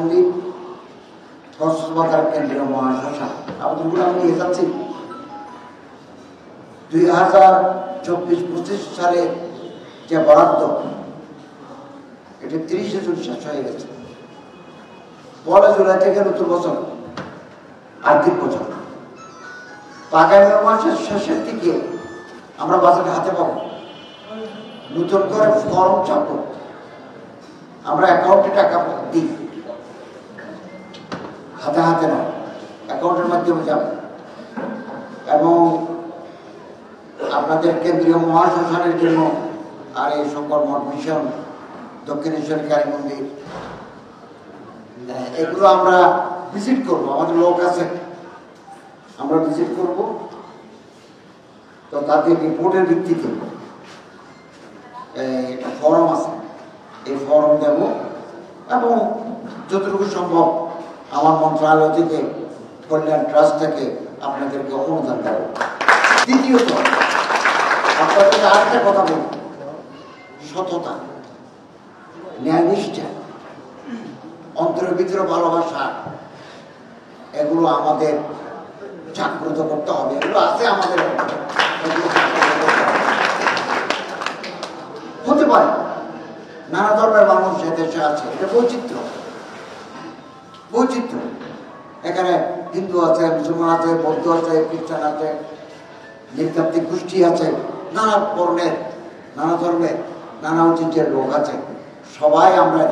মন্দির, কক্সবাজার কেন্দ্রীয় মহাশ্মশান। আপনাদের আমি নিয়ে যাচ্ছি 2024-25 সালে যে বরাদ্দ, এটা 30 জুন শেষ হয়ে গেছে। 1 জুলাই থেকে নতুন বছর, আর্থিক বছর। আগামী মাসের শেষের দিকে আমরা বাজারে হাতে পাবো, নতুন করে ফর্ম ছাপবো, আমরা অ্যাকাউন্টে টাকা দিই, হাতে হাতে না, অ্যাকাউন্টের মাধ্যমে যাব। এবং আপনাদের কেন্দ্রীয় মহাশ্মশানের জন্য আর এই শঙ্কর মঠ মিশন, দক্ষিণেশ্বরী কালী মন্দির, এগুলো আমরা ভিজিট করব। আমাদের লোক আছে, আমরা ভিজিট করব। তো তাদের রিপোর্টের ভিত্তিতে একটা ফর্ম আছে, এই ফর্ম দেব এবং যতটুকু সম্ভব আমার মন্ত্রণালয় থেকে, কল্যাণ ট্রাস্ট থেকে আপনাদেরকে অনুদান দেব। দ্বিতীয়ত আপনাদের আরেকটা কথা বলব, সততা, ন্যায়নিষ্ঠা, অন্তরের ভিতরে ভালোবাসা, এগুলো আমাদের জাগ্রত করতে হবে। এগুলো আছে আমাদের, হতে পারে নানা ধর্মের মানুষ এদেশে আছে, এটা বৈচিত্র্য। এখানে হিন্দু আছে, মুসলমান আছে, বৌদ্ধ আছে, খ্রিস্টান আছে, নৃতাত্ত্বিক গোষ্ঠী আছে, নানা বর্ণের, নানা ধর্মের, নানা ঐতিহ্যের লোক আছে। সবাই আমরা